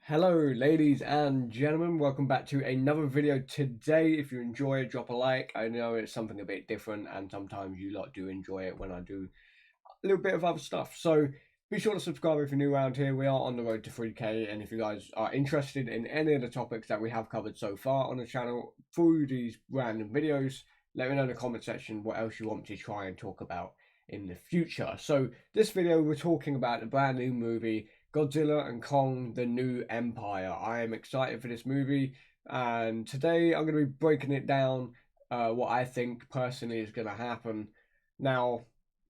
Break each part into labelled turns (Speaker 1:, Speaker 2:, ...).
Speaker 1: Hello ladies and gentlemen, welcome back to another video today. If you enjoy it, drop a like. I know it's something a bit different and sometimes you lot do enjoy it when I do a little bit of other stuff. So be sure to subscribe if you're new around here. We are on the road to 3K, and if you guys are interested in any of the topics that we have covered so far on the channel through these random videos, let me know in the comment section what else you want me to try and talk about in the future. So this video we're talking about a brand new movie, Godzilla and Kong, The New Empire. I am excited for this movie, and today I'm going to be breaking it down, what I think personally is going to happen. Now,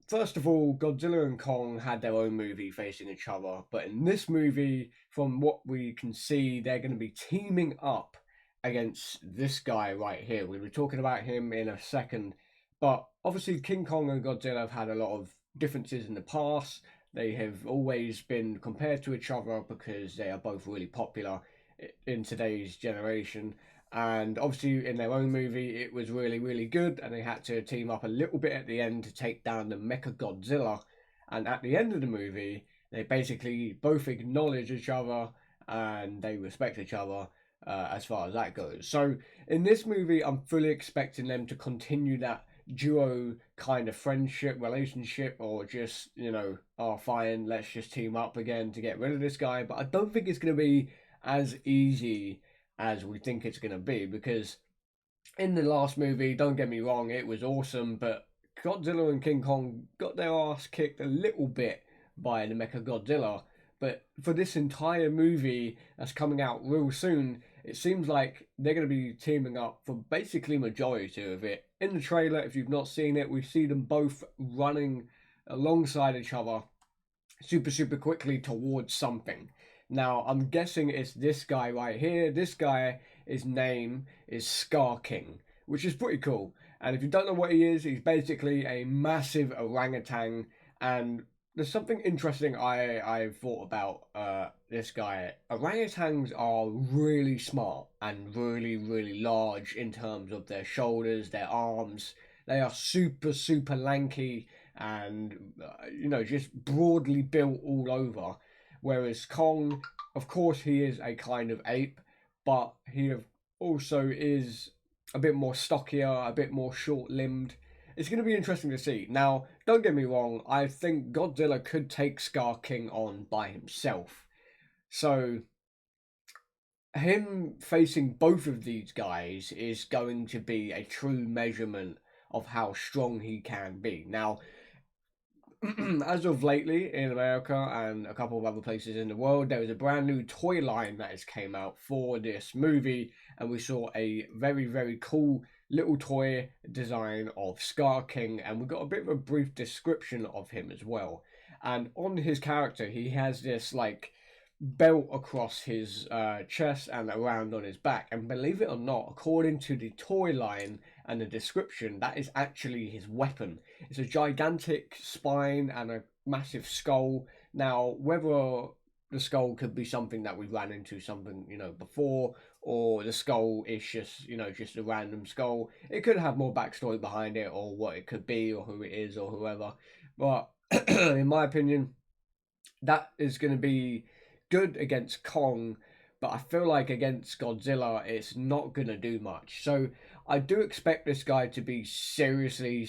Speaker 1: first of all, Godzilla and Kong had their own movie facing each other, but in this movie, from what we can see, they're going to be teaming up against this guy right here. We'll be talking about him in a second, but obviously King Kong and Godzilla have had a lot of differences in the past. They have always been compared to each other because they are both really popular in today's generation. And obviously, in their own movie, it was really, really good, and they had to team up a little bit at the end to take down the Mecha Godzilla. And at the end of the movie, they basically both acknowledge each other and they respect each other, as far as that goes. So, in this movie, I'm fully expecting them to continue that duo kind of friendship relationship, or just, oh fine, let's just team up again to get rid of this guy. But I don't think it's going to be as easy as we think it's going to be, because in the last movie, don't get me wrong, it was awesome, but Godzilla and King Kong got their ass kicked a little bit by the Mecha Godzilla. But for this entire movie that's coming out real soon, it seems like they're going to be teaming up for basically majority of it. In the trailer, if you've not seen it, we see them both running alongside each other super quickly towards something. Now, I'm guessing it's this guy right here. This guy, his name is Scar King, which is pretty cool. And if you don't know what he is, he's basically a massive orangutan. And there's something interesting I've thought about this guy. Orangutans are really smart and really large in terms of their shoulders, their arms. They are super lanky and just broadly built all over. Whereas Kong, of course, he is a kind of ape, but he also is a bit more stockier, a bit more short-limbed. It's going to be interesting to see. Now, don't get me wrong, I think Godzilla could take Scar King on by himself. So, him facing both of these guys is going to be a true measurement of how strong he can be. Now, as of lately in America and a couple of other places in the world, there is a brand new toy line that has came out for this movie, and we saw a very cool little toy design of Scar King, and we got a bit of a brief description of him as well. And on his character, he has this like belt across his chest and around on his back, and believe it or not, according to the toy line and the description, that is actually his weapon. It's a gigantic spine and a massive skull. Now, whether the skull could be something that we ran into something, before, or the skull is just a random skull, it could have more backstory behind it, or what it could be, or who it is, or whoever. But in my opinion, that is going to be good against Kong, but I feel like against Godzilla, it's not going to do much. So I do expect this guy to be seriously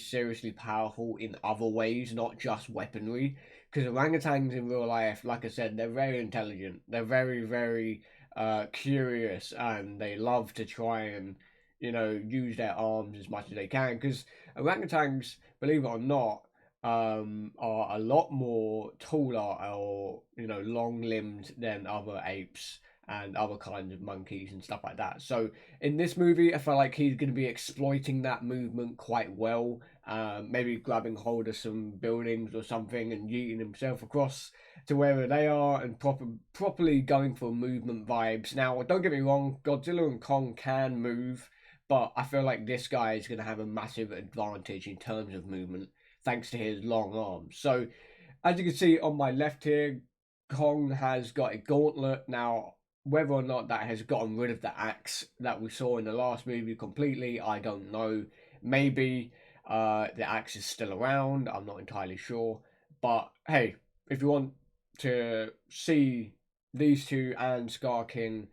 Speaker 1: powerful in other ways, not just weaponry. Because orangutans in real life, like I said, they're very intelligent. They're very curious, and they love to try and, use their arms as much as they can. Because orangutans, believe it or not, are a lot more taller, or long limbed than other apes and other kinds of monkeys and stuff like that. So in this movie, I feel like he's going to be exploiting that movement quite well. Maybe grabbing hold of some buildings or something and yeeting himself across to wherever they are, and properly going for movement vibes. Now, don't get me wrong, Godzilla and Kong can move, but I feel like this guy is going to have a massive advantage in terms of movement thanks to his long arms. So, as you can see on my left here, Kong has got a gauntlet. Now, whether or not that has gotten rid of the axe that we saw in the last movie completely, I don't know. Maybe the axe is still around. I'm not entirely sure. But hey, if you want to see these two and Scar King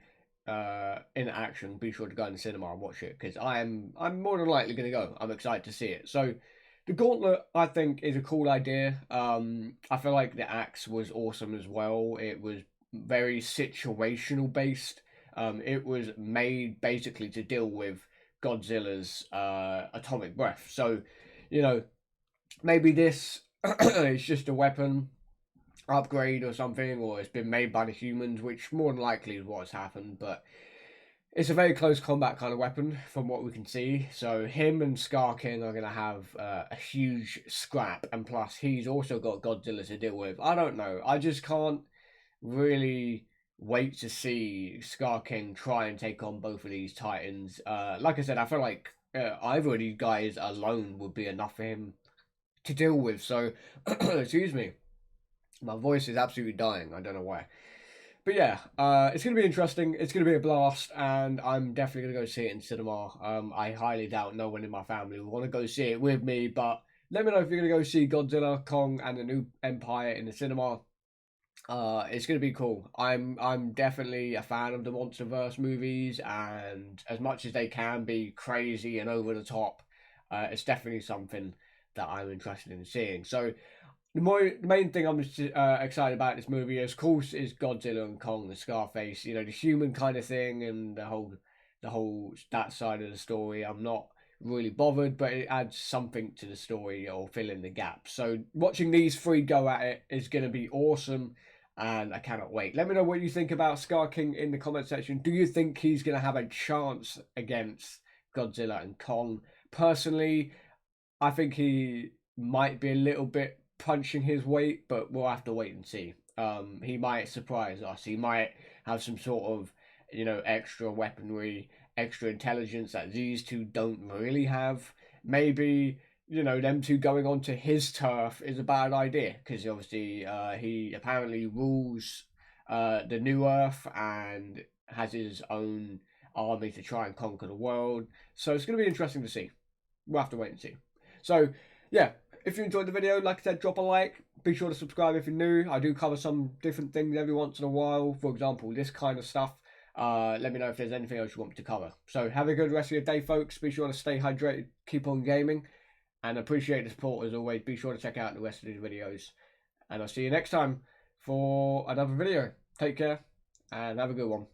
Speaker 1: in action, be sure to go in the cinema and watch it, because I'm more than likely going to go. I'm excited to see it. So the gauntlet, I think, is a cool idea. I feel like the axe was awesome as well. It was very situational based. It was made basically to deal with Godzilla's atomic breath. So, you know, maybe this is just a weapon upgrade or something, or it's been made by the humans, which more than likely is what's happened. But it's a very close combat kind of weapon from what we can see. So him and Scar King are going to have a huge scrap, and plus he's also got Godzilla to deal with. I don't know. I just can't really wait to see Scar King try and take on both of these titans. Like I said, I feel like either of these guys alone would be enough for him to deal with. So, excuse me, my voice is absolutely dying. I don't know why. But yeah, it's going to be interesting. It's going to be a blast, and I'm definitely going to go see it in cinema. I highly doubt no one in my family will want to go see it with me, but let me know if you're going to go see Godzilla, Kong, and the New Empire in the cinema. It's going to be cool. I'm definitely a fan of the MonsterVerse movies, and as much as they can be crazy and over the top, it's definitely something that I'm interested in seeing. So the main thing I'm excited about this movie, of course, is Godzilla and Kong, the Scarface. You know, the human kind of thing, and the whole that side of the story. I'm not really bothered, but it adds something to the story or fill in the gaps. So watching these three go at it is going to be awesome, and I cannot wait. Let me know what you think about Scar King in the comment section. Do you think he's going to have a chance against Godzilla and Kong? Personally, I think he might be a little bit punching his weight, but we'll have to wait and see. He might surprise us. He might have some sort of, extra weaponry, extra intelligence that these two don't really have. Maybe, them two going onto his turf is a bad idea, because obviously he apparently rules the New Earth and has his own army to try and conquer the world. So it's going to be interesting to see. We'll have to wait and see. So, yeah, if you enjoyed the video, like I said, drop a like. Be sure to subscribe if you're new. I do cover some different things every once in a while. For example, this kind of stuff. Let me know if there's anything else you want me to cover. So, have a good rest of your day, folks. Be sure to stay hydrated, keep on gaming, and appreciate the support as always. Be sure to check out the rest of these videos. And I'll see you next time for another video. Take care, and have a good one.